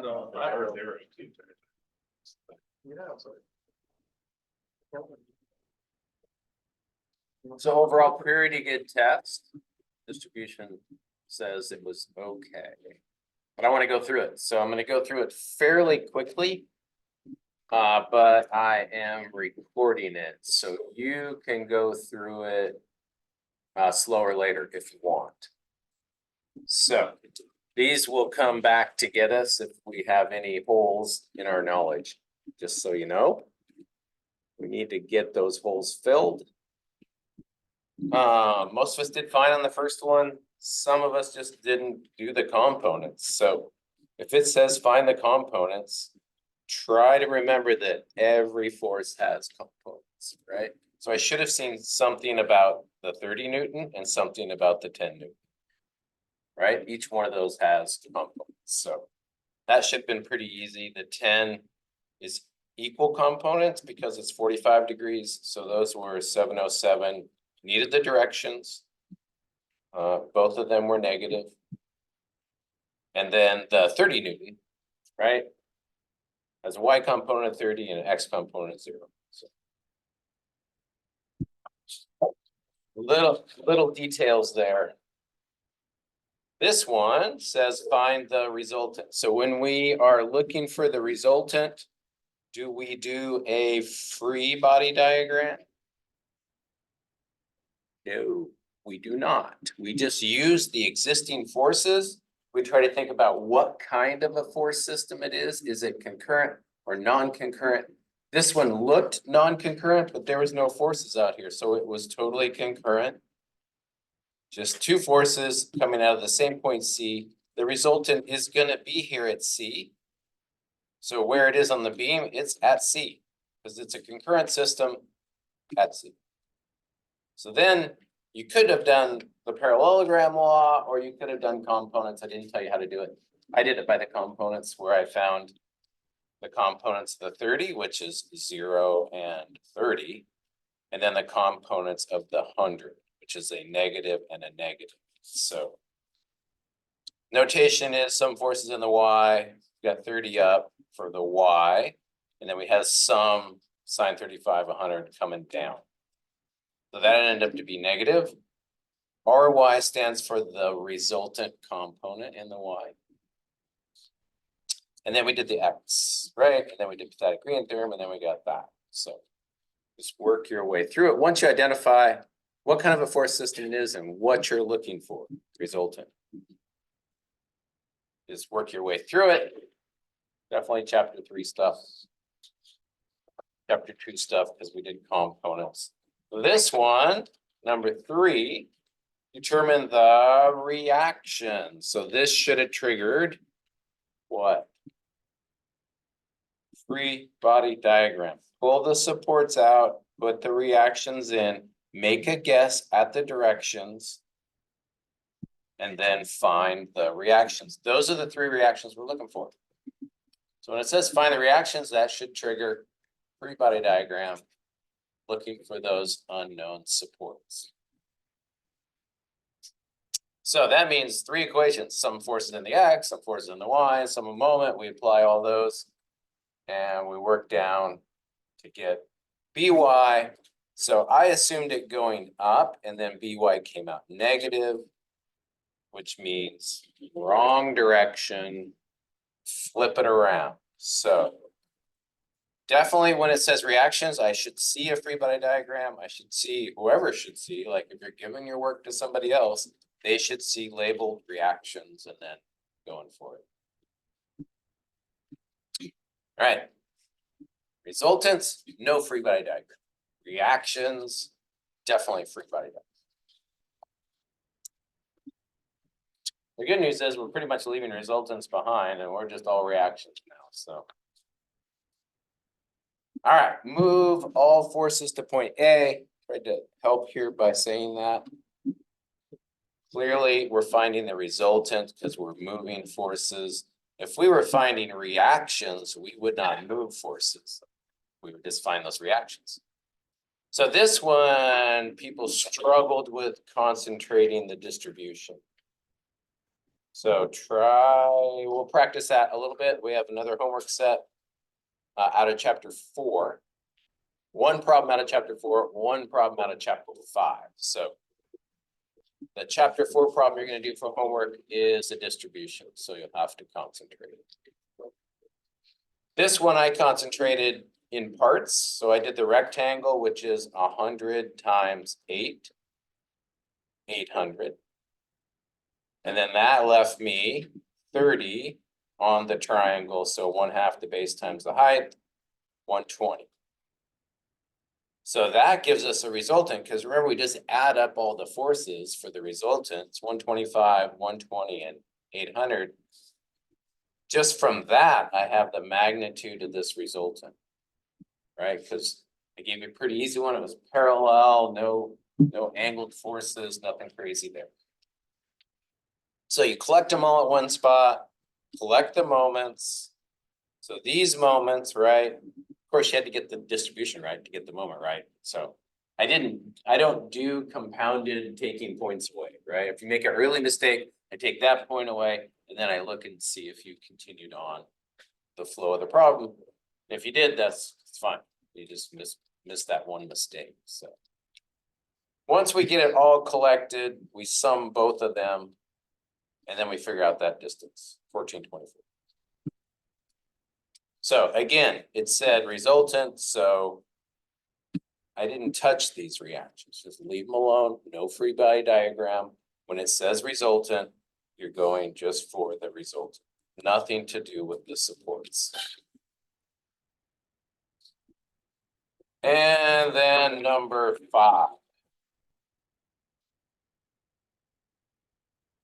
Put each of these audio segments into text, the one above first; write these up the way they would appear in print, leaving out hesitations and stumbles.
No, I heard they were. So overall, pretty good test. Distribution says it was okay. But I want to go through it. So I'm going to go through it fairly quickly. But I am recording it, so you can go through it slower later if you want. So these will come back to get us if we have any holes in our knowledge, just so you know. We need to get those holes filled. Most of us did fine on the first one. Some of us just didn't do the components. So if it says find the components, try to remember that every force has components, right? So I should have seen something about the 30 Newton and something about the 10 Newton, right? Each one of those has components. So that should have been pretty easy. The 10 is equal components because it's 45 degrees. So those were 707, needed the directions. Both of them were negative. And then the 30 Newton, right? Has a y component of 30 and an x component of 0. So little details there. This one says find the resultant. So when we are looking for the resultant, do we do a free body diagram? No, we do not. We just use the existing forces. We try to think about what kind of a force system it is. Is it concurrent or non-concurrent? This one looked non-concurrent, but there was no forces out here, so it was totally concurrent. Just two forces coming out of the same point C. The resultant is going to be here at C. So where it is on the beam, it's at C, because it's a concurrent system at C. So then you could have done the parallelogram law, or you could have done components. I didn't tell you how to do it. I did it by the components, where I found the components of the 30, which is 0 and 30, and then the components of the 100, which is a negative and a negative. So notation is some forces in the y, we got 30 up for the y, and then we have some sine 35, 100 coming down. So that ended up to be negative. Ry stands for the resultant component in the y. And then we did the x, right? And then we did Pythagorean theorem, and then we got that. So just work your way through it. Once you identify what kind of a force system it is and what you're looking for, resultant. Just work your way through it. Definitely chapter 3 stuff. Chapter 2 stuff, because we did components. This one, number 3, determine the reaction. So this should have triggered what? Free body diagram. Pull the supports out, put the reactions in, make a guess at the directions, and then find the reactions. Those are the 3 reactions we're looking for. So when it says find the reactions, that should trigger free body diagram, looking for those unknown supports. So that means 3 equations, some forces in the x, some forces in the y, some a moment. We apply all those and we work down to get by. So I assumed it going up, and then by came out negative, which means wrong direction, flip it around. So definitely when it says reactions, I should see a free body diagram. I should see, whoever should see, like if you're giving your work to somebody else, they should see labeled reactions and then going for it. All right. Resultants, no free body diagram. Reactions, definitely free body diagram. The good news is we're pretty much leaving resultants behind, and we're just all reactions now. So, all right, move all forces to point A. Tried to help here by saying that. Clearly, we're finding the resultant because we're moving forces. If we were finding reactions, we would not move forces. We would just find those reactions. So this one, people struggled with concentrating the distribution. So try we'll practice that a little bit. We have another homework set out of chapter 4. One problem out of chapter 4, one problem out of chapter 5. So the chapter 4 problem you're going to do for homework is a distribution, so you'll have to concentrate. This one I concentrated in parts, so I did the rectangle, which is 100 times 8, 800. And then that left me 30 on the triangle, so 1/2 the base times the height, 120. So that gives us a resultant, because remember, we just add up all the forces for the resultants, 125, 120, and 800. Just from that, I have the magnitude of this resultant, right? Because I gave you a pretty easy one. It was parallel, no angled forces, nothing crazy there. So you collect them all at one spot, collect the moments. So these moments, right? Of course, you had to get the distribution right to get the moment right. So I don't do compounded taking points away, right? If you make an early mistake, I take that point away, and then I look and see if you continued on the flow of the problem. If you did, it's fine. You just missed that one mistake. So once we get it all collected, we sum both of them, and then we figure out that distance, 1424. So again, it said resultant, so I didn't touch these reactions, just leave them alone, no free body diagram. When it says resultant, you're going just for the resultant, nothing to do with the supports. And then number 5.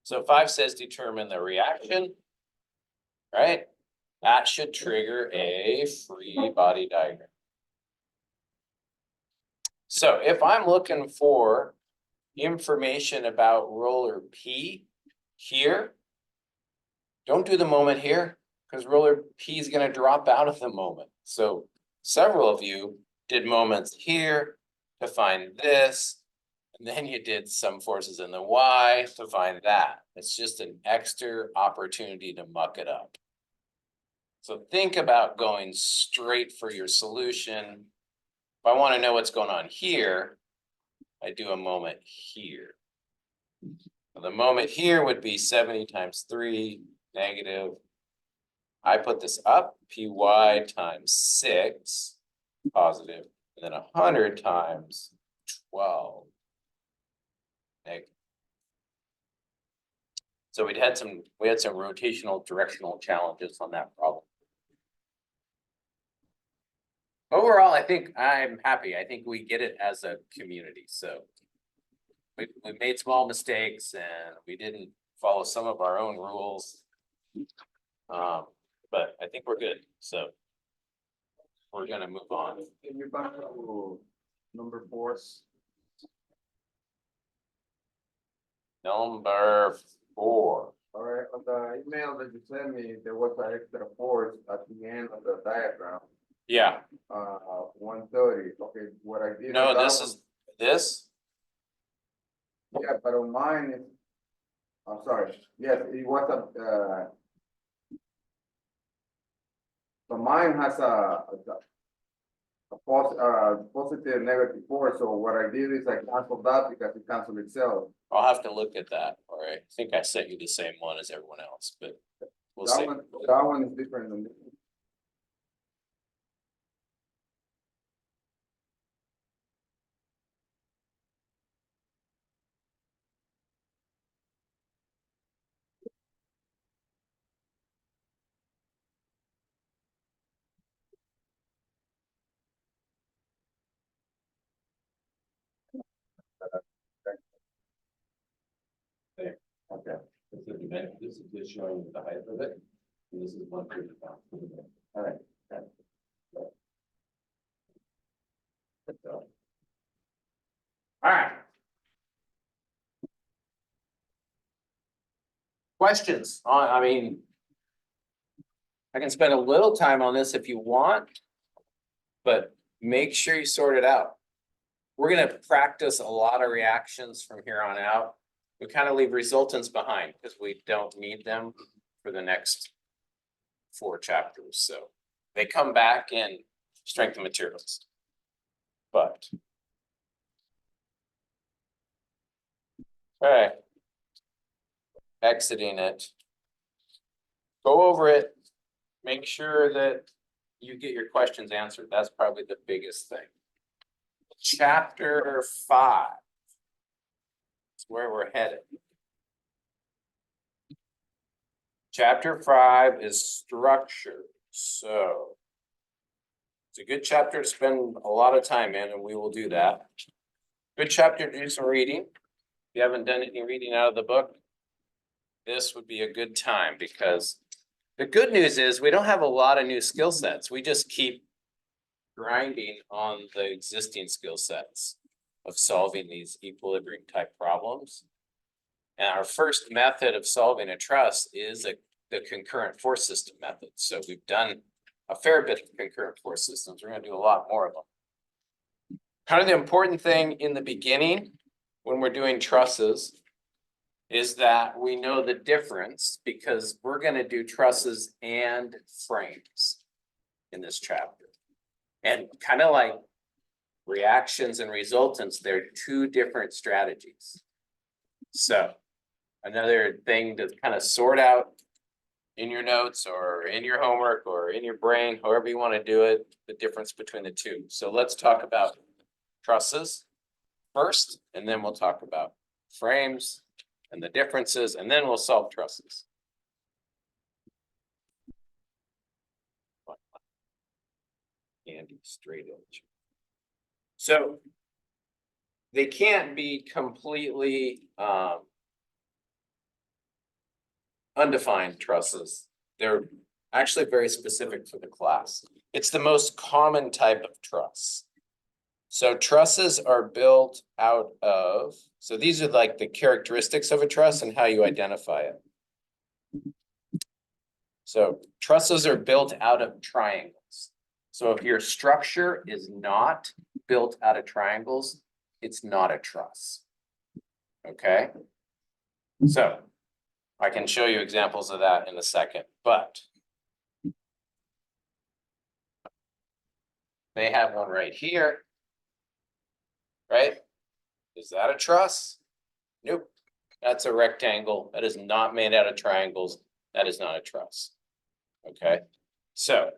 So 5 says determine the reaction, right? That should trigger a free body diagram. So if I'm looking for information about roller P here, don't do the moment here, because roller P is going to drop out of the moment. So several of you did moments here to find this, and then you did some forces in the Y to find that. It's just an extra opportunity to muck it up. So think about going straight for your solution. If I want to know what's going on here, I do a moment here. The moment here would be 70 times 3 negative. I put this up, Py times 6 positive, and then 100 times 12 negative. So we had some rotational directional challenges on that problem. Overall, I think I'm happy. I think we get it as a community. So we made small mistakes and we didn't follow some of our own rules. But I think we're good. So we're gonna move on. Can you back to number 4? Number 4. All right, on the email that you sent me, there was an extra force at the end of the diagram. Yeah. 130. Okay, what I did. No, this is this. Yeah, but on mine is. I'm sorry. Yes, it was a. So mine has a positive negative force. So what I did is I canceled that because it canceled itself. I'll have to look at that. All right. I think I sent you the same one as everyone else, but we'll see. That one is different than this. Okay. This is just showing you the height of it. And this is 135. All right. All right. Questions on, I mean, I can spend a little time on this if you want, but make sure you sort it out. We're going to practice a lot of reactions from here on out. We kind of leave resultants behind because we don't need them for the next 4 chapters, so they come back in strength of materials. But. Okay. Exiting it. Go over it, make sure that you get your questions answered. That's probably the biggest thing. Chapter 5. That's where we're headed. Chapter 5 is structure. So it's a good chapter to spend a lot of time in, and we will do that. Good chapter to do some reading. If you haven't done any reading out of the book, this would be a good time, because the good news is we don't have a lot of new skill sets. We just keep grinding on the existing skill sets of solving these equilibrium type problems. And our first method of solving a truss is the concurrent force system method. So we've done a fair bit of concurrent force systems. We're going to do a lot more of them. Kind of the important thing in the beginning when we're doing trusses is that we know the difference, because we're going to do trusses and frames in this chapter. And kind of like reactions and resultants, they're 2 different strategies. So another thing to kind of sort out in your notes or in your homework or in your brain, however you want to do it, the difference between the 2. So let's talk about trusses first, and then we'll talk about frames and the differences, and then we'll solve trusses. Andy, straight edge. So they can't be completely undefined trusses. They're actually very specific for the class. It's the most common type of truss. So trusses are built out of, so these are like the characteristics of a truss and how you identify it. So trusses are built out of triangles. So if your structure is not built out of triangles, it's not a truss. Okay? So I can show you examples of that in a second, but they have one right here, right? Is that a truss? Nope. That's a rectangle. That is not made out of triangles. That is not a truss. Okay? So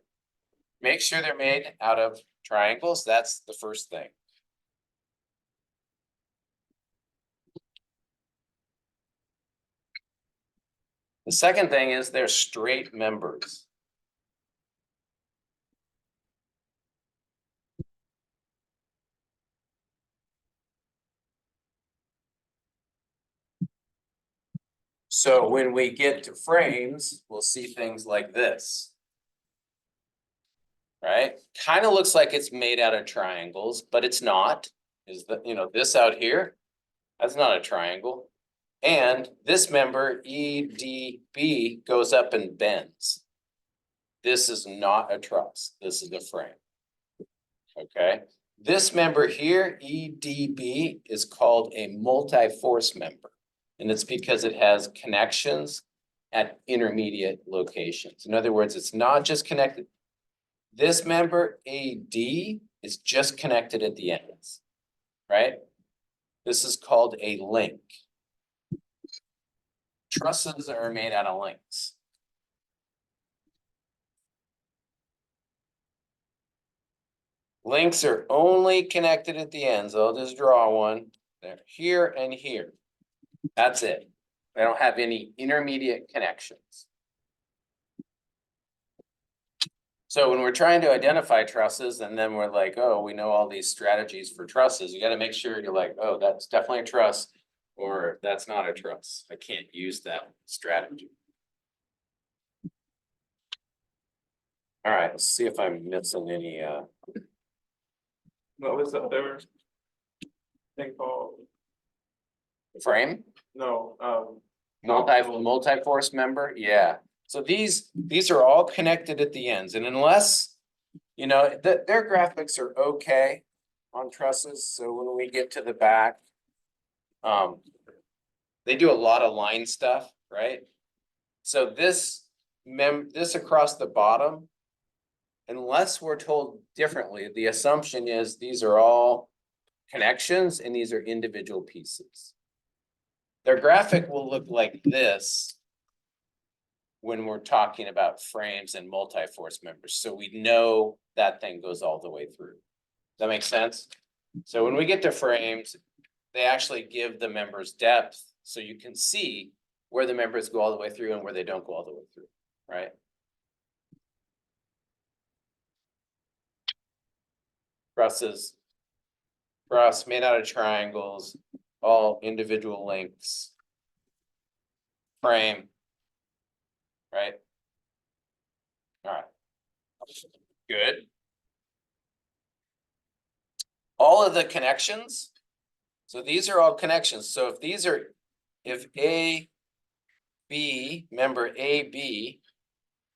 make sure they're made out of triangles. That's the first thing. The second thing is they're straight members. So when we get to frames, we'll see things like this. Right? Kind of looks like it's made out of triangles, but it's not. Is that, this out here, that's not a triangle. And this member, EDB, goes up and bends. This is not a truss. This is a frame. Okay. This member here, EDB, is called a multi-force member. And it's because it has connections at intermediate locations. In other words, it's not just connected. This member, AD, is just connected at the ends, right? This is called a link. Trusses are made out of links. Links are only connected at the ends. I'll just draw one. They're here and here. That's it. They don't have any intermediate connections. So when we're trying to identify trusses, and then we're like, oh, we know all these strategies for trusses, you got to make sure you're like, oh, that's definitely a truss, or that's not a truss. I can't use that strategy. All right, let's see if I'm missing any What was the other thing called? frame. No, Multi-force member, yeah. So these are all connected at the ends, and unless, their graphics are okay on trusses, so when we get to the back, they do a lot of line stuff, right? So this this across the bottom, unless we're told differently, the assumption is these are all connections and these are individual pieces. Their graphic will look like this when we're talking about frames and multi-force members, so we know that thing goes all the way through. Does that make sense? So when we get to frames, they actually give the members depth, so you can see where the members go all the way through and where they don't go all the way through, right? Trusses, truss made out of triangles, all individual lengths. Frame. Right? All right. Good. All of the connections. So these are all connections. So if these are, if A, B, member AB,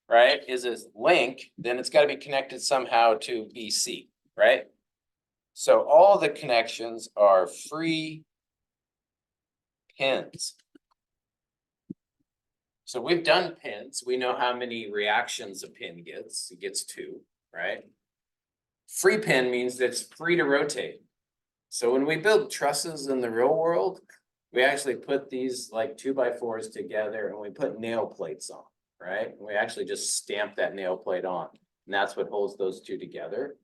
right, is a link, then it's got to be connected somehow to BC, right? So all the connections are free pins. So we've done pins. We know how many reactions a pin gets. It gets 2, right? Free pin means that it's free to rotate. So when we build trusses in the real world, we actually put these like 2x4s together and we put nail plates on, right? And we actually just stamp that nail plate on, and that's what holds those two together.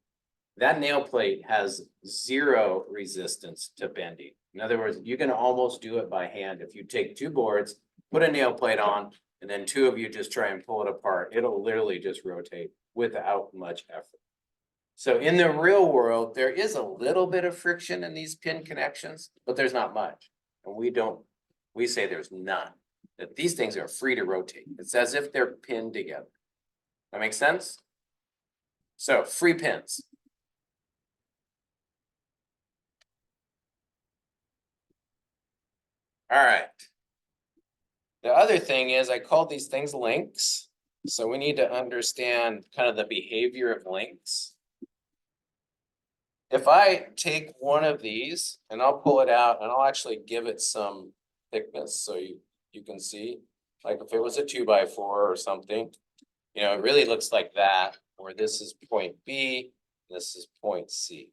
That nail plate has 0 resistance to bending. In other words, you can almost do it by hand. If you take 2 boards, put a nail plate on, and then 2 of you just try and pull it apart, it'll literally just rotate without much effort. So in the real world, there is a little bit of friction in these pin connections, but there's not much. And we say there's none, that these things are free to rotate. It's as if they're pinned together. That makes sense? So free pins. All right. The other thing is I call these things links. So we need to understand kind of the behavior of links. If I take one of these and I'll pull it out and I'll actually give it some thickness so you can see, like if it was a 2x4 or something, you know, it really looks like that, where this is point B, this is point C.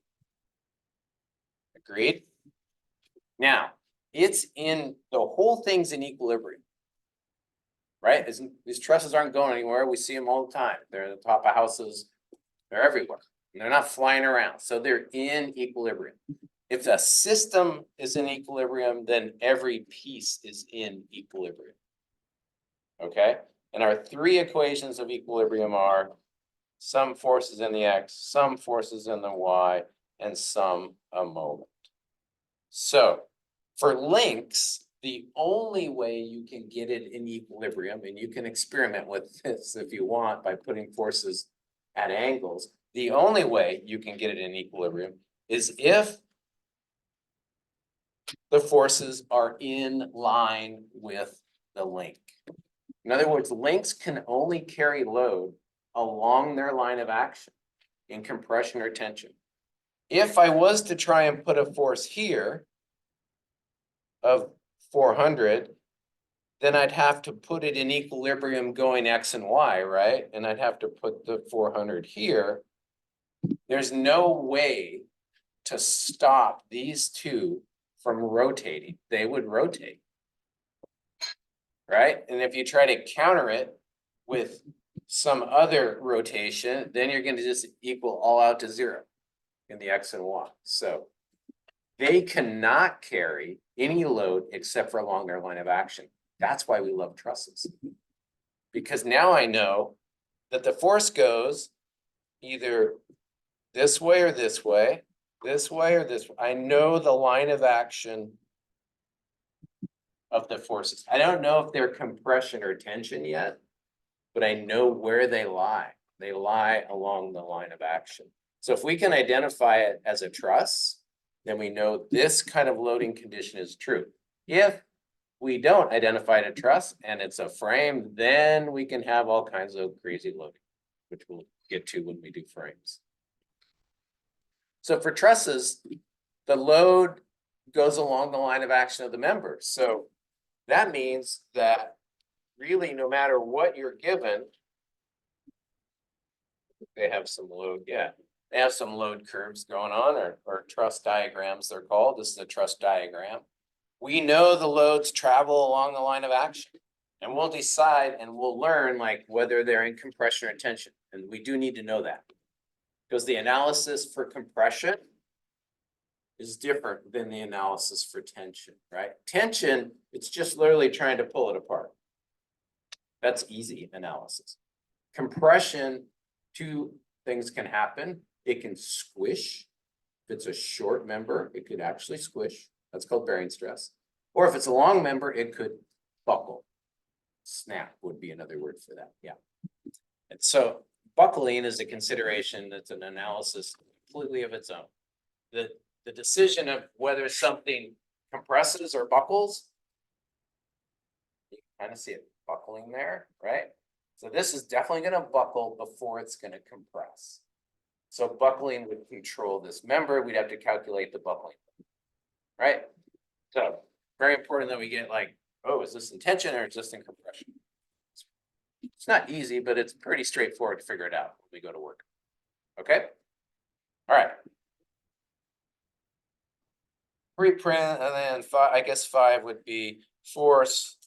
Agreed? Now, it's in, the whole thing's in equilibrium. Right? These trusses aren't going anywhere. We see them all the time. They're at the top of houses. They're everywhere. And they're not flying around. So they're in equilibrium. If a system is in equilibrium, then every piece is in equilibrium. Okay? And our 3 equations of equilibrium are some forces in the X, some forces in the Y, and some a moment. So for links, the only way you can get it in equilibrium, and you can experiment with this if you want by putting forces at angles, the only way you can get it in equilibrium is if the forces are in line with the link. In other words, links can only carry load along their line of action in compression or tension. If I was to try and put a force here of 400, then I'd have to put it in equilibrium going X and Y, right? And I'd have to put the 400 here. There's no way to stop these two from rotating. They would rotate, right? And if you try to counter it with some other rotation, then you're going to just equal all out to 0 in the X and Y. So they cannot carry any load except for along their line of action. That's why we love trusses. Because now I know that the force goes either this way or this way, this way or this way. I know the line of action of the forces. I don't know if they're compression or tension yet, but I know where they lie. They lie along the line of action. So if we can identify it as a truss, then we know this kind of loading condition is true. If we don't identify a truss and it's a frame, then we can have all kinds of crazy loading, which we'll get to when we do frames. So for trusses, the load goes along the line of action of the members. So that means that really, no matter what you're given, they have some load, yeah. They have some load curves going on, or truss diagrams they're called. This is a truss diagram. We know the loads travel along the line of action. And we'll decide and we'll learn like whether they're in compression or tension. And we do need to know that. Because the analysis for compression is different than the analysis for tension, right? Tension, it's just literally trying to pull it apart. That's easy analysis. Compression, two things can happen. It can squish. If it's a short member, it could actually squish. That's called bearing stress. Or if it's a long member, it could buckle. Snap would be another word for that, yeah. And so buckling is a consideration that's an analysis completely of its own. The decision of whether something compresses or buckles, you kind of see it buckling there, right? So this is definitely gonna buckle before it's gonna compress. So buckling would control this member, we'd have to calculate the buckling, right? So very important that we get like, oh, is this in tension or is this in compression? It's not easy, but it's pretty straightforward to figure it out when we go to work. Okay? All right. Preprint, and then I guess 5 would be force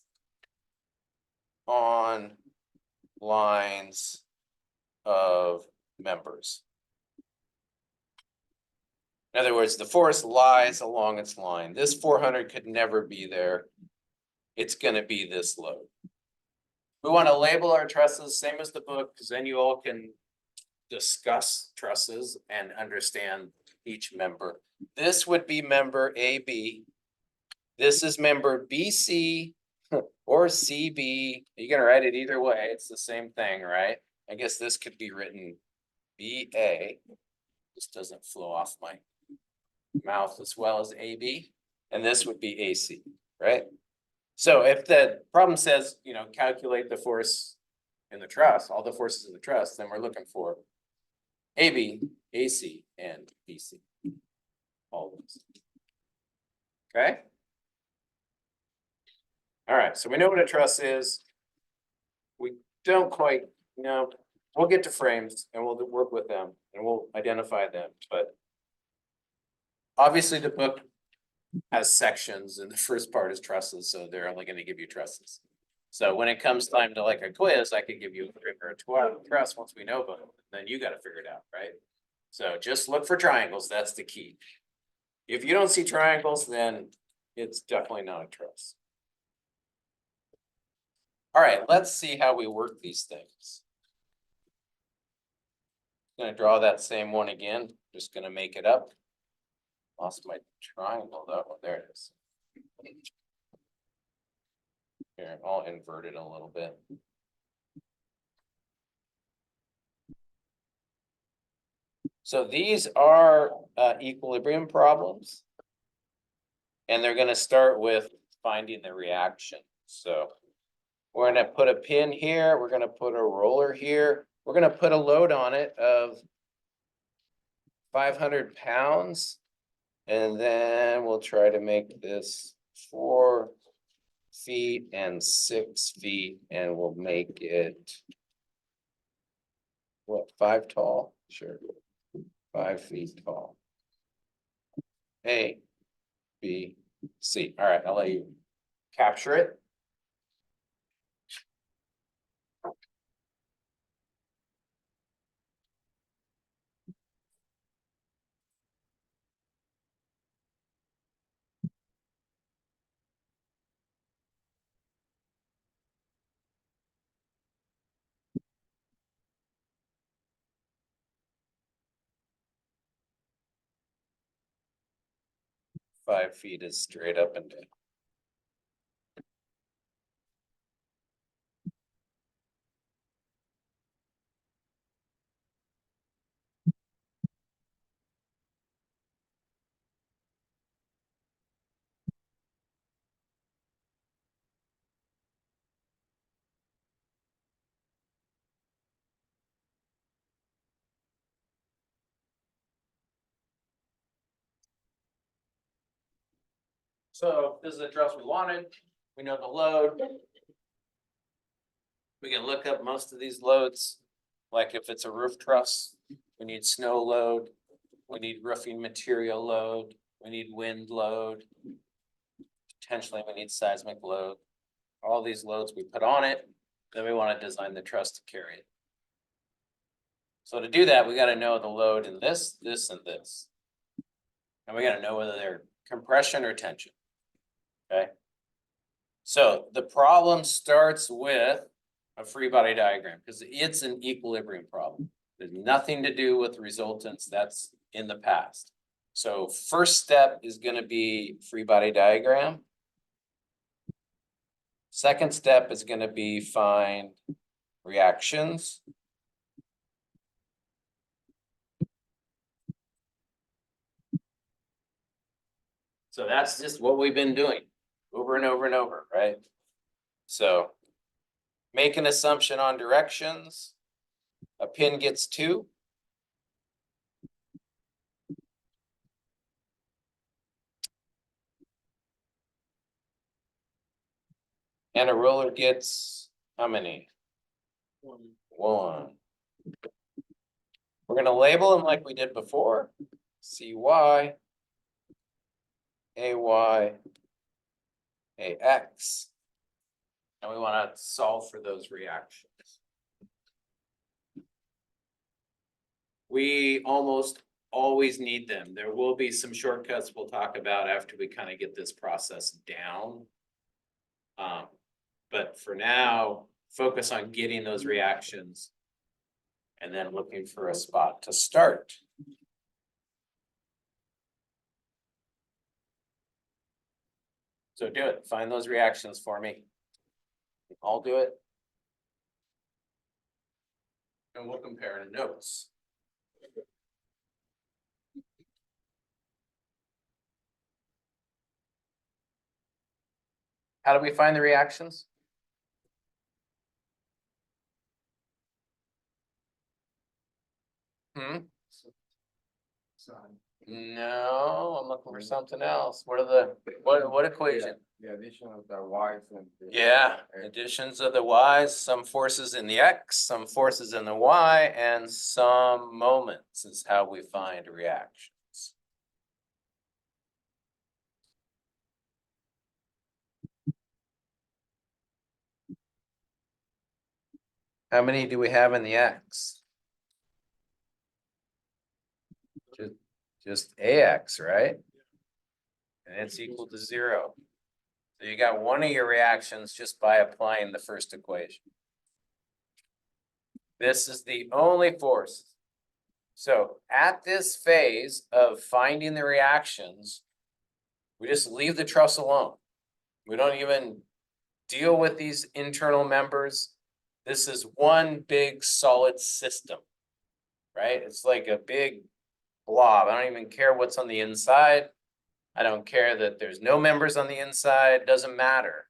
on lines of members. In other words, the force lies along its line. This 400 could never be there. It's gonna be this load. We want to label our trusses, same as the book, because then you all can discuss trusses and understand each member. This would be member AB. This is member BC or CB. You're gonna write it either way. It's the same thing, right? I guess this could be written BA. This doesn't flow off my mouth as well as AB. And this would be AC, right? So if the problem says, you know, calculate the force in the truss, all the forces in the truss, then we're looking for AB, AC, and BC. All of those. Okay? All right, so we know what a truss is. We don't quite know. We'll get to frames and we'll work with them and we'll identify them, but obviously the book has sections and the first part is trusses, so they're only going to give you trusses. So when it comes time to like a quiz, I could give you a ring or a truss once we know both, then you got to figure it out, right? So just look for triangles, that's the key. If you don't see triangles, then it's definitely not a truss. All right, let's see how we work these things. Gonna draw that same one again, just gonna make it up. Lost my triangle though, oh, there it is. Here, I'll invert it a little bit. So these are equilibrium problems. And they're gonna start with finding the reaction. So we're gonna put a pin here, we're gonna put a roller here, we're gonna put a load on it of 500 pounds. And then we'll try to make this 4 feet and 6 feet, and we'll make it what, 5 tall? Sure, 5 feet tall. A, B, C. All right, I'll let you capture it. Five feet is straight up and down. So this is the truss we wanted. We know the load. We can look up most of these loads, like if it's a roof truss, we need snow load, we need roofing material load, we need wind load. Potentially, we need seismic load. All these loads we put on it, then we want to design the truss to carry it. So to do that, we gotta know the load in this, this, and this. And we gotta know whether they're compression or tension. Okay? So the problem starts with a free body diagram, because it's an equilibrium problem. There's nothing to do with resultants, that's in the past. So first step is gonna be free body diagram. Second step is gonna be find reactions. So that's just what we've been doing over and over and over, right? So make an assumption on directions. A pin gets 2. And a roller gets how many? 1. We're gonna label them like we did before. CY, AY, AX. And we wanna solve for those reactions. We almost always need them. There will be some shortcuts we'll talk about after we kind of get this process down. But for now, focus on getting those reactions and then looking for a spot to start. So do it, find those reactions for me. I'll do it. And we'll compare notes. How do we find the reactions? No, I'm looking for something else. What are the, what equation? The addition of the Y's and. Yeah, additions of the Y's, some forces in the X, some forces in the Y, and some moments is how we find reactions. How many do we have in the X? Just AX, right? And it's equal to 0. So you got one of your reactions just by applying the first equation. This is the only force. So at this phase of finding the reactions, we just leave the truss alone. We don't even deal with these internal members. This is one big solid system, right? It's like a big blob. I don't even care what's on the inside. I don't care that there's no members on the inside. Doesn't matter.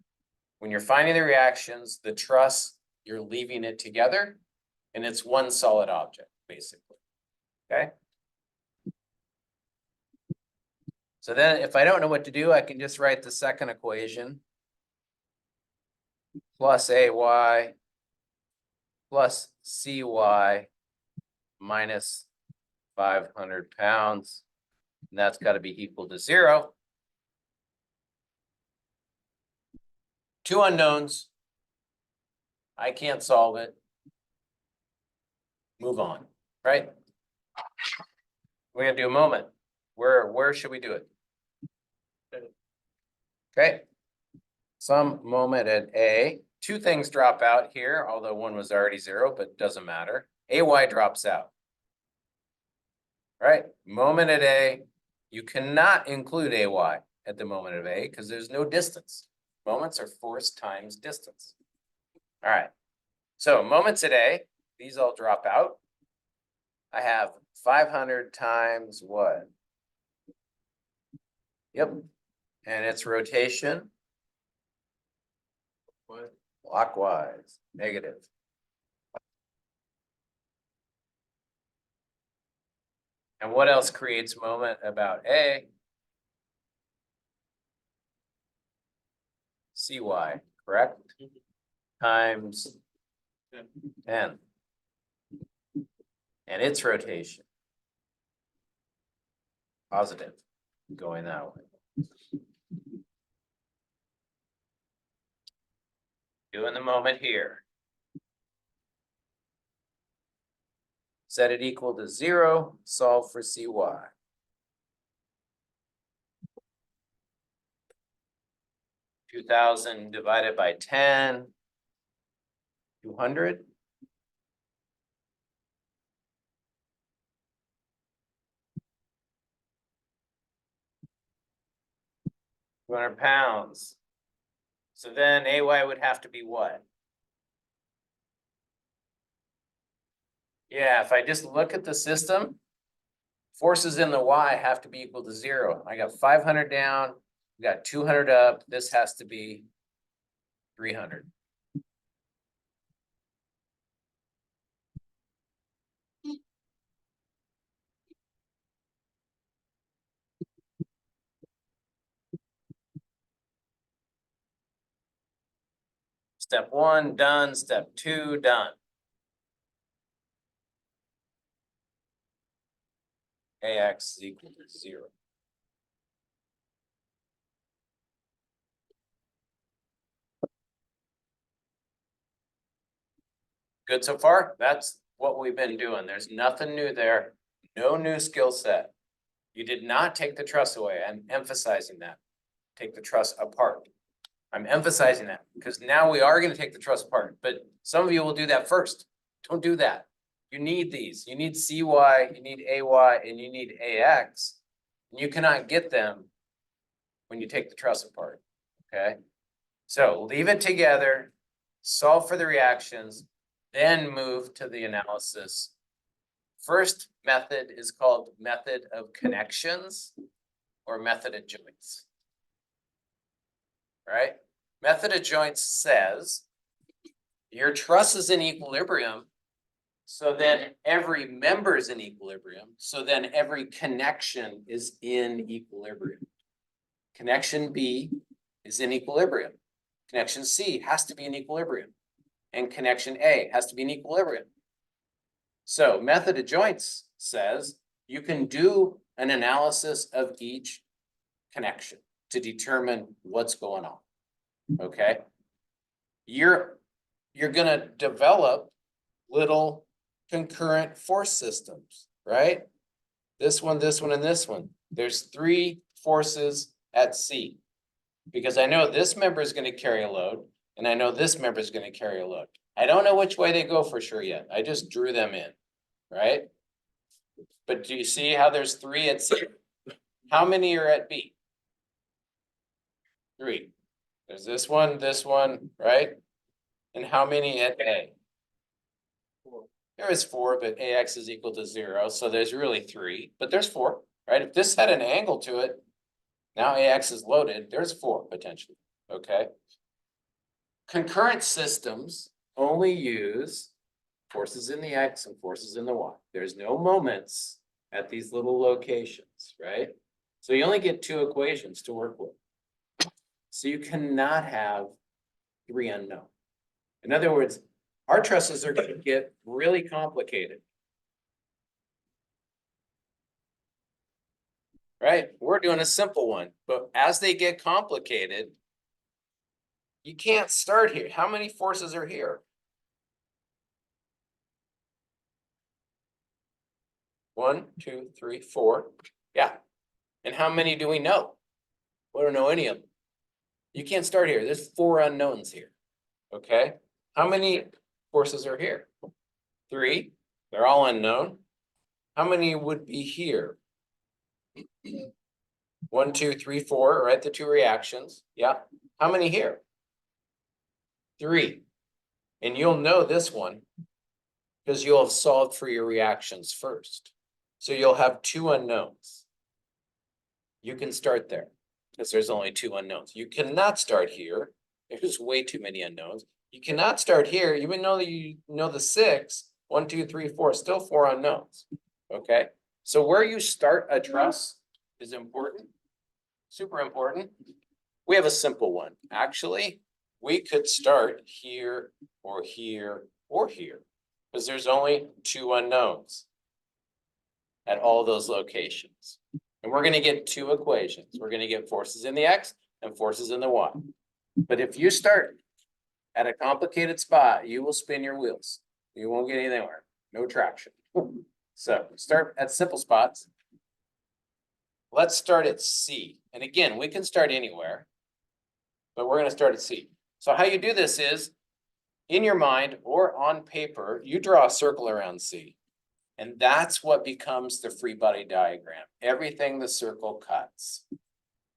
When you're finding the reactions, the truss, you're leaving it together, and it's one solid object, basically. Okay? So then if I don't know what to do, I can just write the second equation. Plus AY plus CY minus 500 pounds. And that's got to be equal to 0. 2 unknowns. I can't solve it. Move on, right? We're gonna do a moment. Where should we do it? Okay. Some moment at A. 2 things drop out here, although one was already 0, but doesn't matter. AY drops out. Right? Moment at A. You cannot include AY at the moment of A because there's no distance. Moments are force times distance. All right. So moments at A, these all drop out. I have 500 times what? Yep. And it's rotation. What? Clockwise, negative. And what else creates moment about A? CY, correct? Times 10. And its rotation. Positive, going that way. Doing the moment here. Set it equal to 0, solve for CY. 2,000 divided by 10. 200. 200 pounds. So then AY would have to be what? Yeah, if I just look at the system, forces in the Y have to be equal to 0. I got 500 down, we got 200 up, this has to be 300. Step 1, done. Step 2, done. AX is equal to 0. Good so far? That's what we've been doing. There's nothing new there. No new skill set. You did not take the truss away. I'm emphasizing that. Take the truss apart. I'm emphasizing that because now we are going to take the truss apart, but some of you will do that first. Don't do that. You need these. You need CY, you need AY, and you need AX. And you cannot get them when you take the truss apart. Okay? So leave it together, solve for the reactions, then move to the analysis. First method is called method of connections or method of joints. Right? Method of joints says your truss is in equilibrium, so then every member is in equilibrium, so then every connection is in equilibrium. Connection B is in equilibrium. Connection C has to be in equilibrium. And connection A has to be in equilibrium. So method of joints says you can do an analysis of each connection to determine what's going on. Okay? You're gonna develop little concurrent force systems, right? This one, and this one. There's 3 forces at C. Because I know this member is gonna carry a load, and I know this member is gonna carry a load. I don't know which way they go for sure yet. I just drew them in, right? But do you see how there's 3 at C? How many are at B? 3. There's this one, right? And how many at A? 4. There is 4, but AX is equal to 0, so there's really 3, but there's 4, right? If this had an angle to it, now AX is loaded, there's 4 potentially, okay? Concurrent systems only use forces in the X and forces in the Y. There's no moments at these little locations, right? So you only get 2 equations to work with. So you cannot have 3 unknown. In other words, our trusses are going to get really complicated. Right? We're doing a simple one, but as they get complicated, you can't start here. How many forces are here? 1, 2, 3, 4. Yeah. And how many do we know? We don't know any of them. You can't start here. There's 4 unknowns here. Okay. How many forces are here? 3. They're all unknown. How many would be here? 1, 2, 3, 4, right? The 2 reactions. Yeah. How many here? 3. And you'll know this one because you'll have solved for your reactions first. So you'll have 2 unknowns. You can start there because there's only 2 unknowns. You cannot start here. There's way too many unknowns. You cannot start here, even though you know the 6, 1, 2, 3, 4, still 4 unknowns. Okay. So where you start a truss is important, super important. We have a simple one. Actually, we could start here or here or here, because there's only two unknowns at all those locations. And we're gonna get two equations. We're gonna get forces in the X and forces in the Y. But if you start at a complicated spot, you will spin your wheels. You won't get anywhere, no traction. So start at simple spots. Let's start at C. And again, we can start anywhere, but we're gonna start at C. So how you do this is, in your mind or on paper, you draw a circle around C. And that's what becomes the free body diagram. Everything the circle cuts.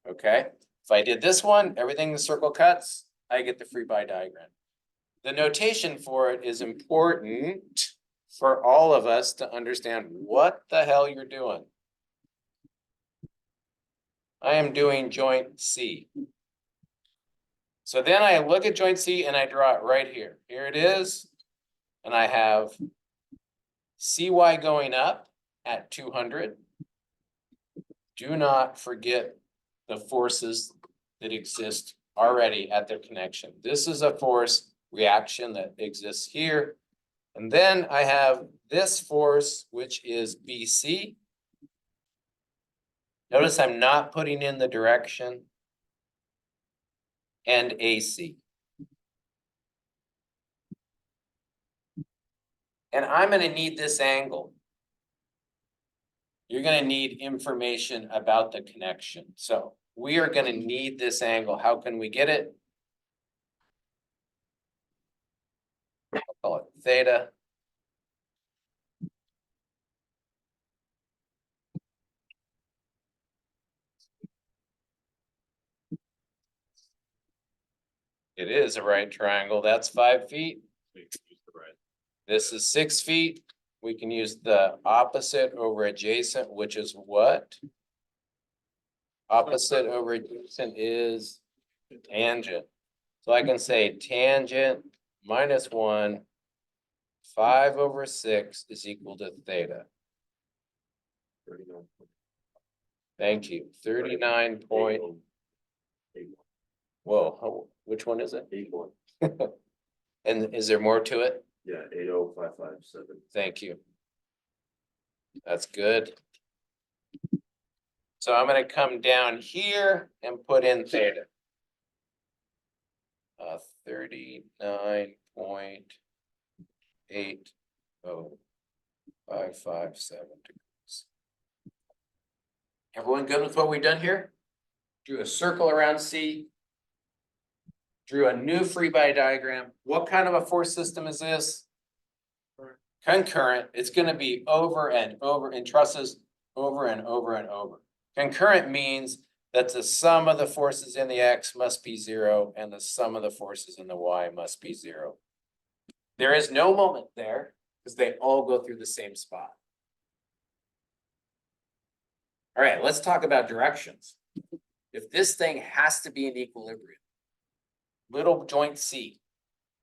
Okay, if I did this one, everything the circle cuts, I get the free body diagram. The notation for it is important for all of us to understand what the hell you're doing. I am doing joint C. So then I look at joint C and I draw it right here. Here it is. And I have CY going up at 200. Do not forget the forces that exist already at their connection. This is a force reaction that exists here. And then I have this force, which is BC. Notice I'm not putting in the direction. And AC. And I'm gonna need this angle. You're gonna need information about the connection. So we are gonna need this angle. How can we get it? I'll call it theta. It is a right triangle. That's 5 feet. This is 6 feet. We can use the opposite over adjacent, which is what? Opposite over adjacent is tangent. So I can say tangent minus 1, 5 over 6 is equal to theta. Thank you. 39 point. Whoa, which one is it? 81. And is there more to it? Yeah, 80557. Thank you. That's good. So I'm gonna come down here and put in theta. 39.80557 degrees. Everyone good with what we've done here? Drew a circle around C. Drew a new free body diagram. What kind of a force system is this? Concurrent. It's gonna be over and over in trusses, over and over and over. Concurrent means that the sum of the forces in the X must be 0 and the sum of the forces in the Y must be 0. There is no moment there because they all go through the same spot. All right, let's talk about directions. If this thing has to be in equilibrium, little joint C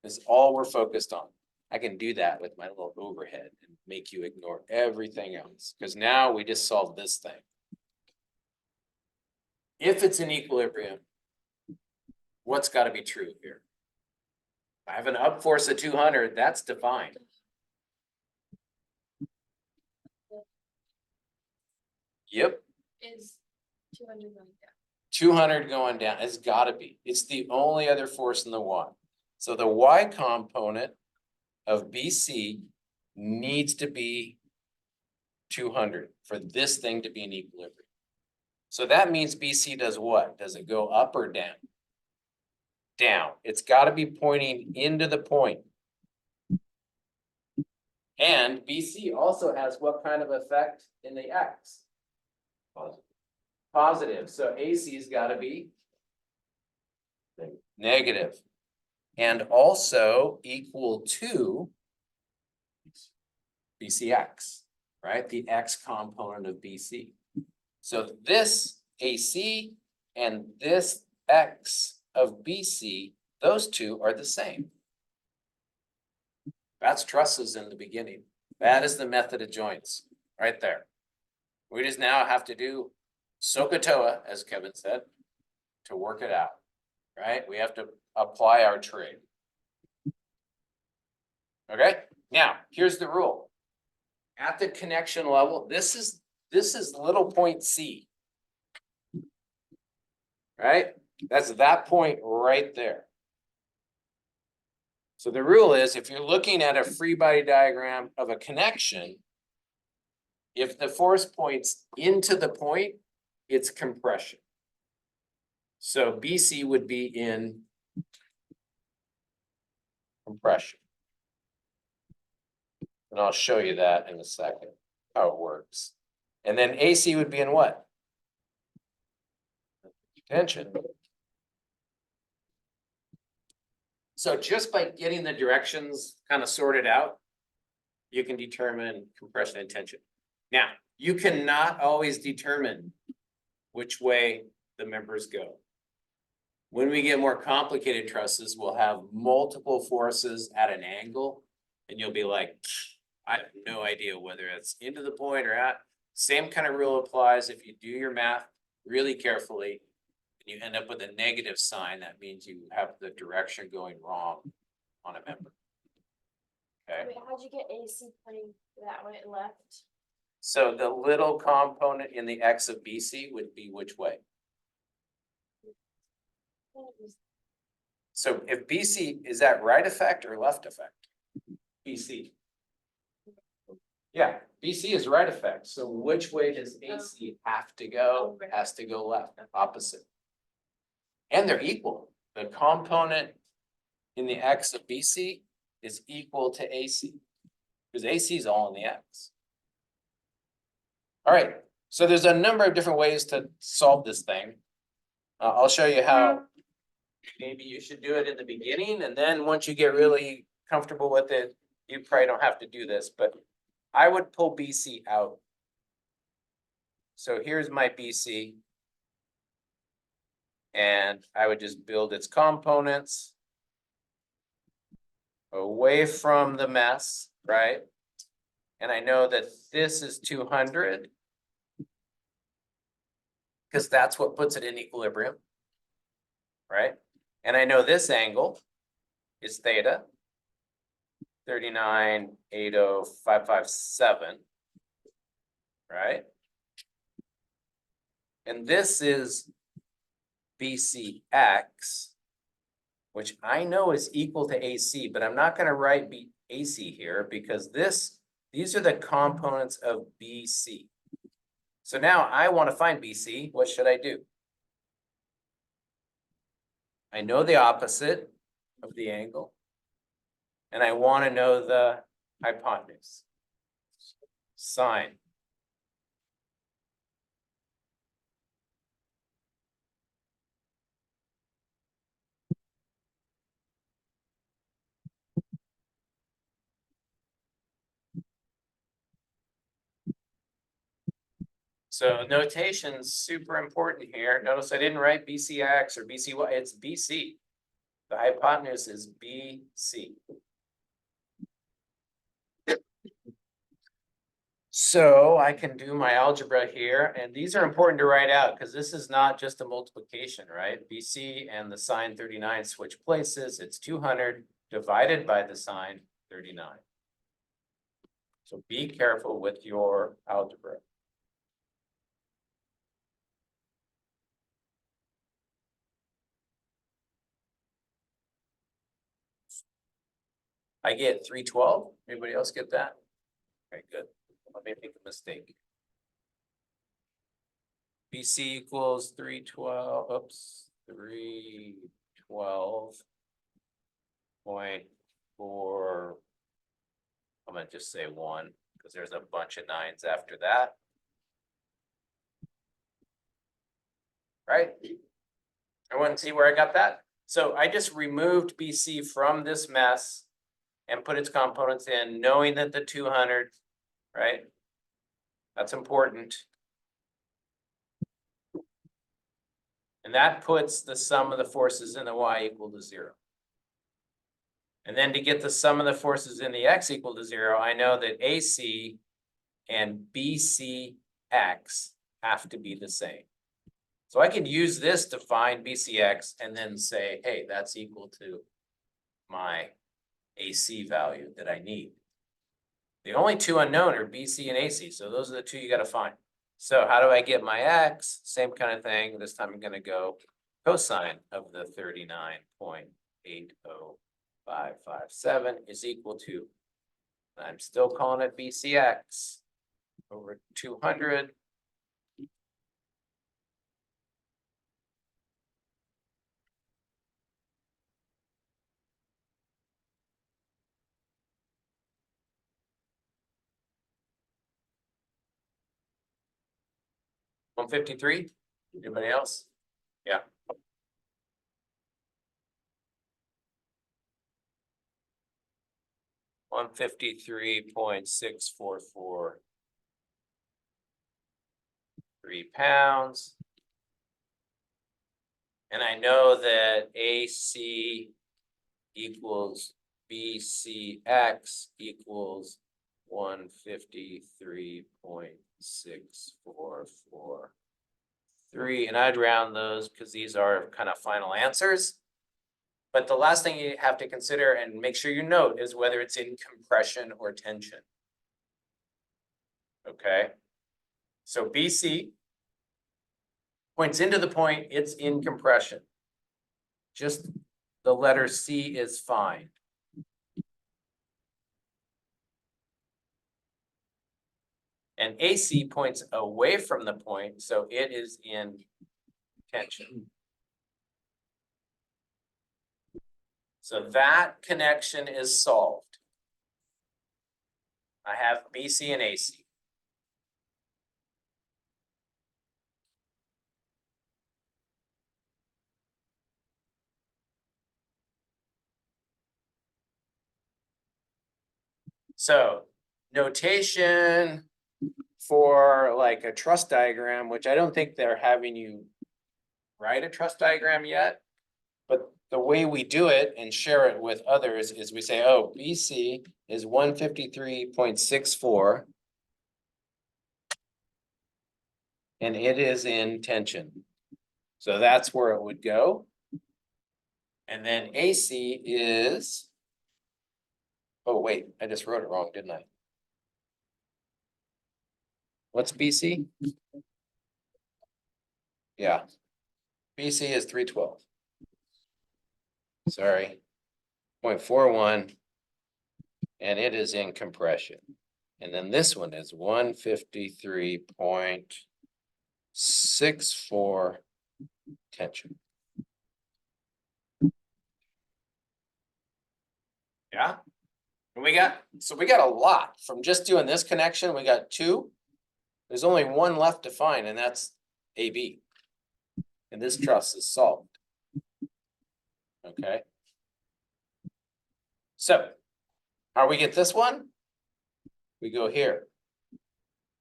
is all we're focused on. I can do that with my little overhead and make you ignore everything else, because now we just solved this thing. If it's in equilibrium, what's got to be true here? I have an up force of 200, that's defined. Yep. Is 200 going down. 200 going down, it's gotta be. It's the only other force in the Y. So the Y component of BC needs to be 200 for this thing to be in equilibrium. So that means BC does what? Does it go up or down? Down. It's gotta be pointing into the point. And BC also has what kind of effect in the X? Positive. Positive, so AC's gotta be negative. And also equal to BCX, right? The X component of BC. So this AC and this X of BC, those two are the same. That's trusses in the beginning. That is the method of joints, right there. We just now have to do SOHCAHTOA, as Kevin said, to work it out, right? We have to apply our trade. Okay, now, here's the rule. At the connection level, this is little point C. Right? That's that point right there. So the rule is, if you're looking at a free body diagram of a connection, if the force points into the point, it's compression. So BC would be in compression. And I'll show you that in a second, how it works. And then AC would be in what? Tension. So just by getting the directions kind of sorted out, you can determine compression and tension. Now, you cannot always determine which way the members go. When we get more complicated trusses, we'll have multiple forces at an angle, and you'll be like, I have no idea whether it's into the point or out. Same kind of rule applies if you do your math really carefully, and you end up with a negative sign, that means you have the direction going wrong on a member. Okay, Wait, how'd you get AC pointing that way left? so the little component in the X of BC would be which way? So if BC, is that right effect or left effect? BC. Yeah, BC is right effect. So which way does AC have to go? Has to go left, opposite. And they're equal. The component in the X of BC is equal to AC. Because AC is all in the X. All right, so there's a number of different ways to solve this thing. I'll show you how. Maybe you should do it in the beginning, and then once you get really comfortable with it, you probably don't have to do this, but I would pull BC out. So here's my BC. And I would just build its components away from the mess, right? And I know that this is 200. Because that's what puts it in equilibrium. Right? And I know this angle is theta. 39,80557. Right? And this is BCX, which I know is equal to AC, but I'm not going to write AC here because these are the components of BC. So now I want to find BC. What should I do? I know the opposite of the angle, and I want to know the hypotenuse. Sine. So notation's super important here. Notice I didn't write BCX or BCY, it's BC. The hypotenuse is BC. So I can do my algebra here, and these are important to write out because this is not just a multiplication, right? BC and the sine 39 switch places. It's 200 divided by the sine 39. So be careful with your algebra. I get 312. Anybody else get that? Okay, good. Let me make a mistake. BC equals 312, oops, 312.4. I'm gonna just say 1, because there's a bunch of 9s after that. Right? Everyone see where I got that? So I just removed BC from this mess and put its components in, knowing that the 200, right? That's important. And that puts the sum of the forces in the y equal to 0. And then to get the sum of the forces in the x equal to 0, I know that AC and BCX have to be the same. So I could use this to find BCX and then say, hey, that's equal to my AC value that I need. The only two unknown are BC and AC, so those are the two you gotta find. So how do I get my X? Same kind of thing. This time I'm gonna go cosine of the 39.80557 is equal to, I'm still calling it BCX over 200. $153. Anybody else? Yeah. $153.644 £3. And I know that AC equals BCX equals 153.644 and I'd round those because these are kind of final answers. But the last thing you have to consider and make sure you note is whether it's in compression or tension. Okay. So BC points into the point, it's in compression. Just the letter C is fine. And AC points away from the point, so it is in tension. So that connection is solved. I have BC and AC. So notation for like a truss diagram, which I don't think they're having you write a truss diagram yet. But the way we do it and share it with others is we say, oh, BC is 153.64. And it is in tension. So that's where it would go. And then AC is, oh wait, I just wrote it wrong, didn't I? What's BC? Yeah. BC is 312. Sorry. 0.41. And it is in compression. And then this one is 153.64 tension. Yeah. And we got a lot from just doing this connection. We got two. There's only one left to find, and that's AB. And this truss is solved. Okay. So how we get this one? We go here.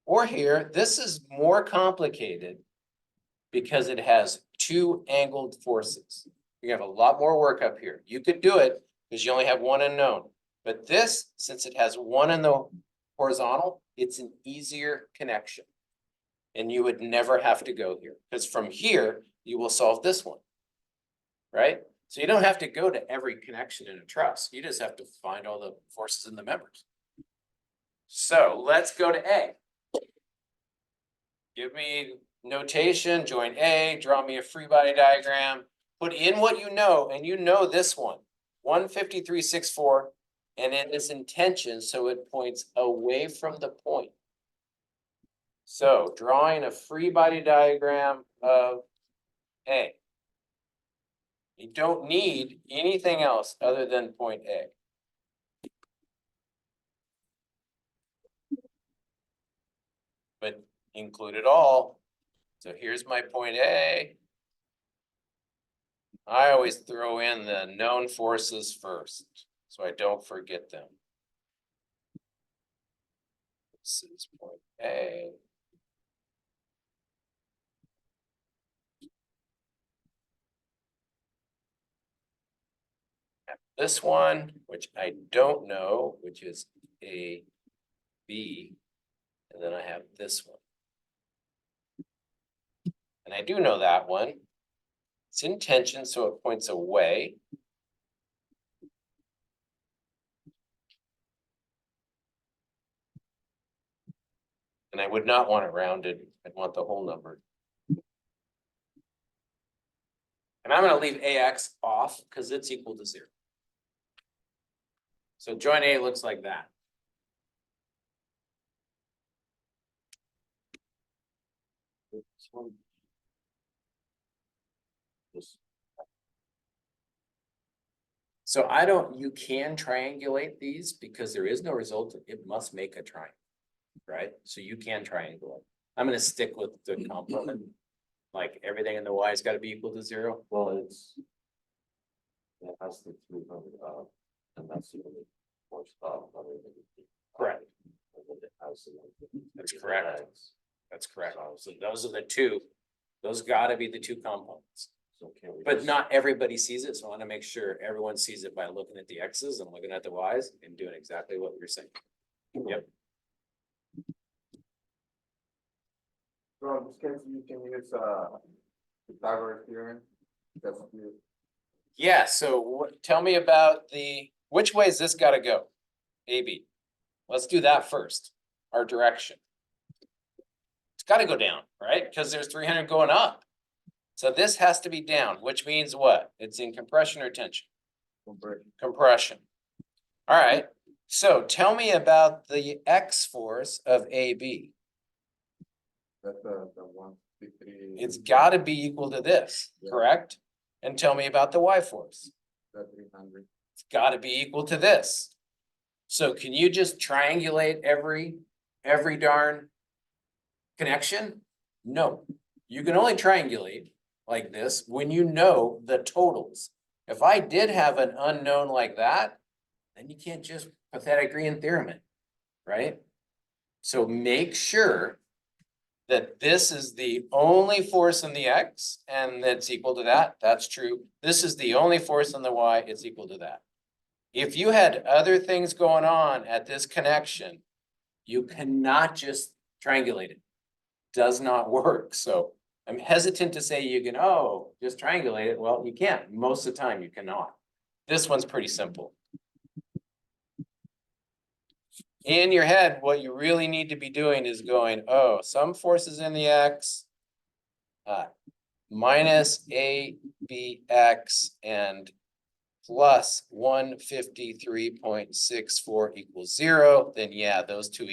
Or here. This is more complicated because it has two angled forces. We have a lot more work up here. You could do it because you only have one unknown. But this, since it has one in the horizontal, it's an easier connection. And you would never have to go here because from here, you will solve this one. Right? So you don't have to go to every connection in a truss. You just have to find all the forces in the members. So let's go to A. Give me notation, join A, draw me a free body diagram, put in what you know, and you know this one, 153.64, and it is in tension, so it points away from the point. So drawing a free body diagram of A. You don't need anything else other than point A. But include it all. So here's my point A. I always throw in the known forces first, so I don't forget them. This is point A. This one, which I don't know, which is A, B, and then I have this one. And I do know that one. It's in tension, so it points away. And I would not want it rounded, I'd want the whole number. And I'm gonna leave AX off, because it's equal to 0. So joint A looks like that. So you can triangulate these because there is no result, it must make a triangle, right? So you can triangulate. I'm gonna stick with the complement. Like everything in the Y has gotta be equal to 0. Well, it has the 300 up, and that's the only force up other than. Correct. And then it has the, like, That's the correct. legs. That's correct. So those are the two. Those gotta be the two components. So can we? But just- not everybody sees it, so I wanna make sure everyone sees it by looking at the X's and looking at the Y's and doing exactly what you're saying. Yep. So in this case, you can use, Pythagoras theorem. That's good. Yeah, so tell me about which way is this gotta go? AB. Let's do that first, our direction. It's gotta go down, right? Because there's 300 going up. So this has to be down, which means what? It's in compression or tension? Compression. Compression. All right, so tell me about the X force of AB. That's the 153. It's gotta be equal to this, correct? And tell me about the Y force. The 300. It's gotta be equal to this. So can you just triangulate every darn connection? No, you can only triangulate like this when you know the totals. If I did have an unknown like that, then you can't just Pythagorean theorem it, right? So make sure that this is the only force in the X and that's equal to that. That's true. This is the only force in the Y, it's equal to that. If you had other things going on at this connection, you cannot just triangulate it. Does not work. So I'm hesitant to say you can, just triangulate it. Well, you can't. Most of the time you cannot. This one's pretty simple. In your head, what you really need to be doing is going, some forces in the X, minus ABX and plus 153.64 equals 0, then yeah, those two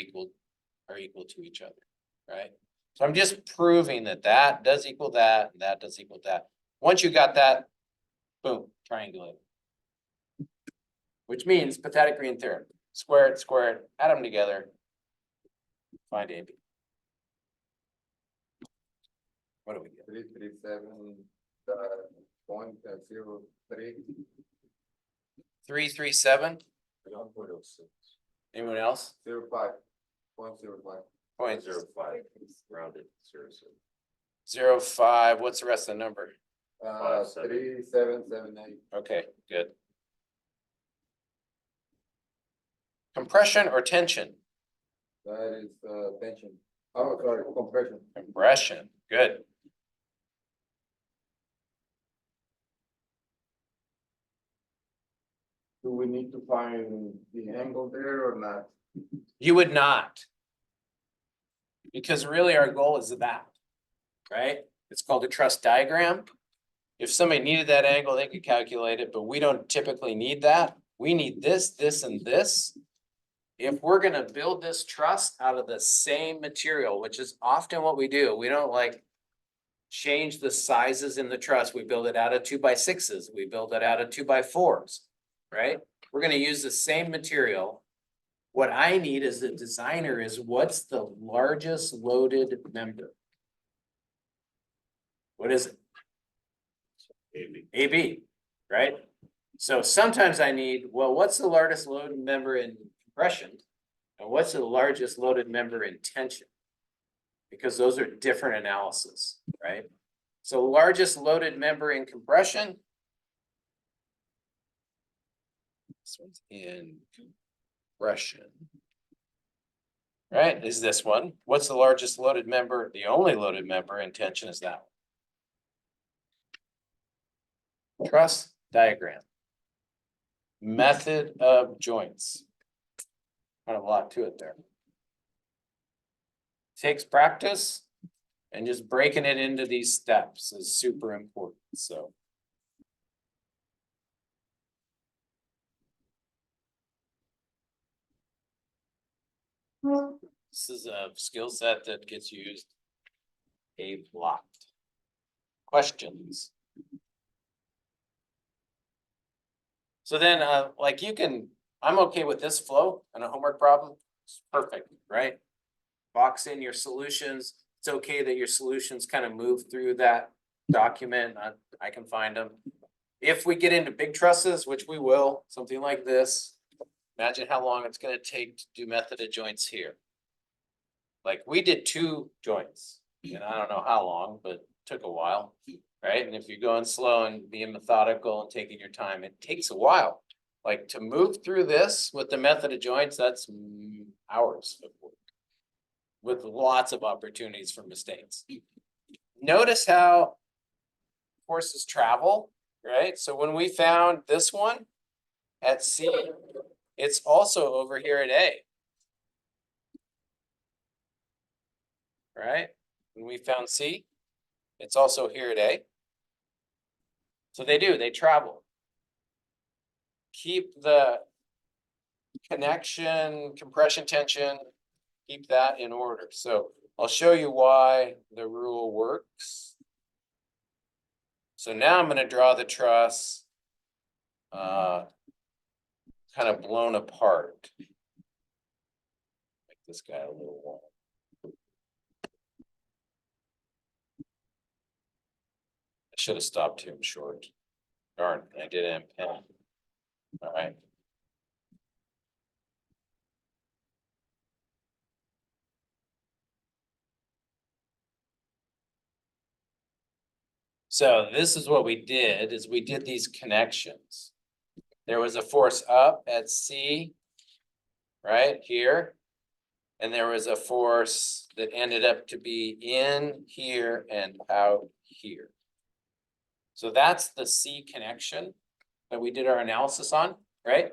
are equal to each other, right? So I'm just proving that that does equal that, and that does equal that. Once you got that, boom, triangulate. Which means Pythagorean theorem. Square it, add them together. Find AB. What do we get? 337, 0.03. 337. I got 0.06. Anyone else? 05. 0.05. Point 0.05, rounded 05. What's the rest of the number? 3778. Okay, good. Compression or tension? That is, tension. Oh, sorry, compression. Compression, good. Do we need to find the angle there or not? You would not. Because really our goal is that, right? It's called a truss diagram. If somebody needed that angle, they could calculate it, but we don't typically need that. We need this, this, and this. If we're gonna build this truss out of the same material, which is often what we do, we don't like change the sizes in the truss. We build it out of 2x6s. We build it out of 2x4s, right? We're gonna use the same material. What I need as a designer is what's the largest loaded member? What is it? AB. AB, right? So sometimes I need, well, what's the largest loaded member in compression? And what's the largest loaded member in tension? Because those are different analysis, right? So largest loaded member in compression. This one's in compression. Right, is this one. What's the largest loaded member? The only loaded member in tension is that one. Truss diagram. Method of joints. Kind of a lot to it there. takes practice. And just breaking it into these steps is super important, so. This is a skill set that gets used a lot. Questions? So then, like you can, I'm okay with this flow and a homework problem. It's perfect, right? Box in your solutions. It's okay that your solutions kind of move through that document. I can find them. If we get into big trusses, which we will, something like this, imagine how long it's gonna take to do method of joints here. Like we did 2 joints, and I don't know how long, but it took a while, right? And if you're going slow and being methodical and taking your time, it takes a while. Like to move through this with the method of joints, that's hours of work. With lots of opportunities for mistakes. Notice how forces travel, right? So when we found this one at C, it's also over here at A. Right? When we found C, it's also here at A. So they travel. Keep the connection, compression, tension, keep that in order. So I'll show you why the rule works. So now I'm going to draw the truss kind of blown apart. Make this guy a little warm. I should have stopped him short. Darn, I did M pen. All right. So this is what we did, is we did these connections. There was a force up at C, right here. And there was a force that ended up to be in here and out here. So that's the C connection that we did our analysis on, right?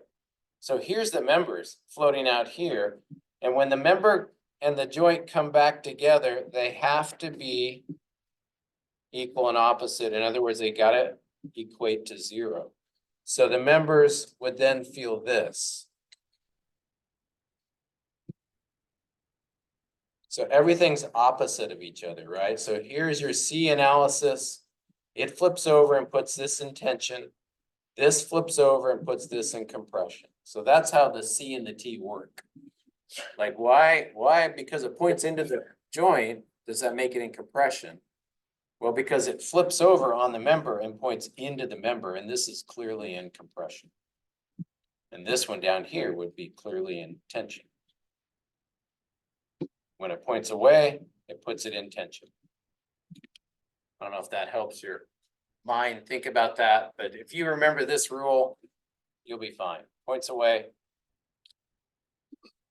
So here's the members floating out here. And when the member and the joint come back together, they have to be equal and opposite. In other words, they gotta equate to 0. So the members would then feel this. So everything's opposite of each other, right? So here's your C analysis. It flips over and puts this in tension. This flips over and puts this in compression. So that's how the C and the T work. Like why? Because it points into the joint, does that make it in compression? Well, because it flips over on the member and points into the member, and this is clearly in compression. And this one down here would be clearly in tension. When it points away, it puts it in tension. I don't know if that helps your mind think about that, but if you remember this rule, you'll be fine. Points away,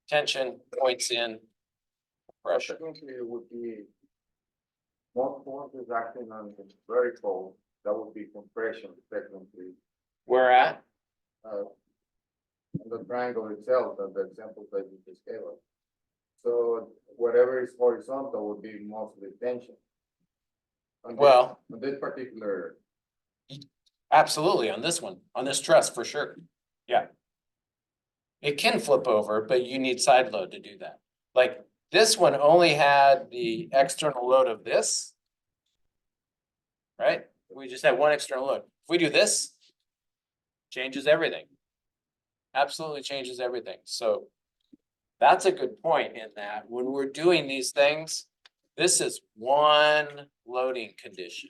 tension, points in, compression. Technically, it would be more forces acting on the vertical, that would be compression technically. Where at? On the triangle itself, the examples that you just gave us. So whatever is horizontal would be mostly tension. On this- Well, on this particular, absolutely, on this one, on this truss for sure. Yeah. It can flip over, but you need side load to do that. Like this one only had the external load of this. Right? We just had one external load. If we do this, changes everything. Absolutely changes everything. So that's a good point in that when we're doing these things, this is one loading condition.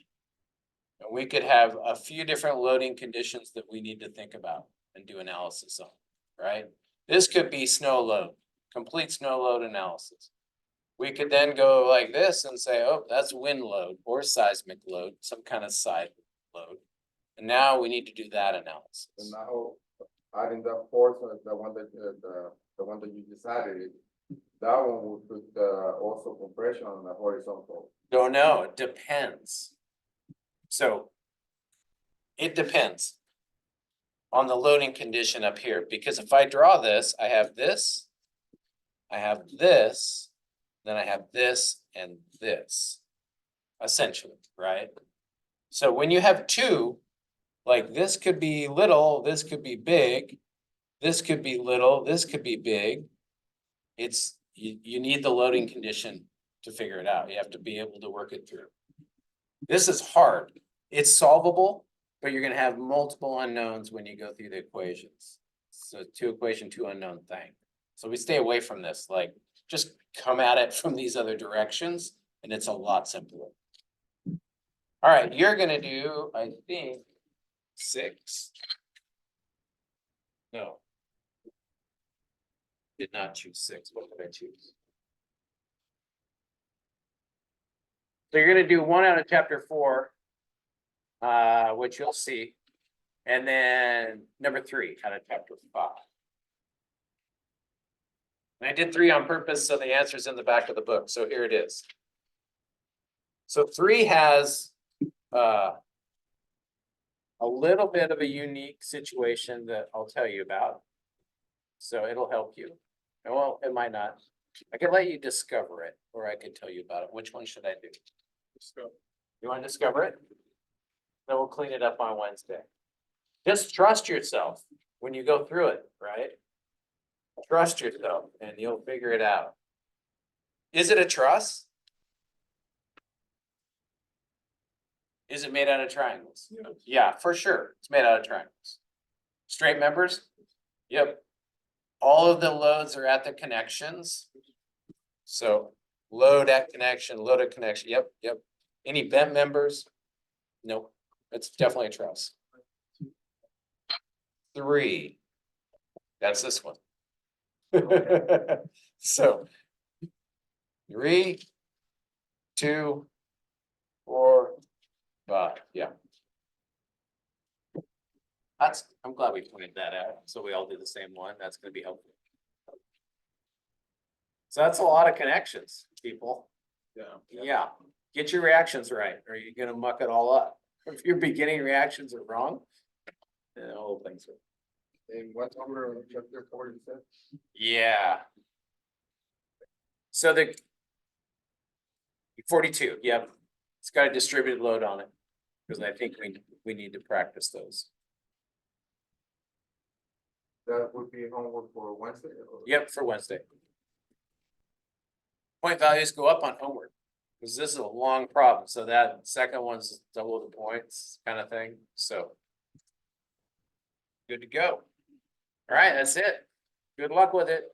And we could have a few different loading conditions that we need to think about and do analysis on, right? This could be snow load, complete snow load analysis. We could then go like this and say, oh, that's wind load or seismic load, some kind of side load. And now we need to do that analysis. and now adding that force, the one that you just added, that one would put also compression on the horizontal. Don't know, it depends. So it depends on the loading condition up here, because if I draw this, I have this, then I have this and this. Essentially, right? So when you have two, like this could be little, this could be big. This could be little, this could be big. It's, you need the loading condition to figure it out. You have to be able to work it through. This is hard. It's solvable, but you're gonna have multiple unknowns when you go through the equations. So two equation, two unknown thing. So we stay away from this, like, just come at it from these other directions, and it's a lot simpler. All right, you're gonna do, I think, 6. No. Did not choose 6. What did I choose? So you're gonna do 1 out of chapter 4, which you'll see. And then number 3 out of chapter 5. And I did 3 on purpose, so the answer's in the back of the book. So here it is. So 3 has a little bit of a unique situation that I'll tell you about. So it'll help you. Well, it might not. I can let you discover it, or I can tell you about it. Which one should I do? You want to discover it? Then we'll clean it up on Wednesday. Just trust yourself when you go through it, right? Trust yourself and you'll figure it out. Is it a truss? Is it made out of triangles? Yeah, for sure. It's made out of triangles. Straight members? Yep. All of the loads are at the connections. So load at connection, load at connection. Yep, yep. Any bent members? Nope. It's definitely a truss. 3. That's this one. So 3, 2, 4, 5. Yeah. I'm glad we pointed that out. So we all do the same one. That's gonna be helpful. So that's a lot of connections, people. Yeah. Get your reactions right, or you're gonna muck it all up. If your beginning reactions are wrong, then the whole thing's wrong. And what number of chapter 4 you said? Yeah. So the 42, yep, it's got a distributed load on it, because I think we need to practice those. That would be homework for Wednesday? Or- Yep, for Wednesday. Point values go up on homework, because this is a long problem, so that second one's double the points kind of thing, so. Good to go. All right, that's it. Good luck with it.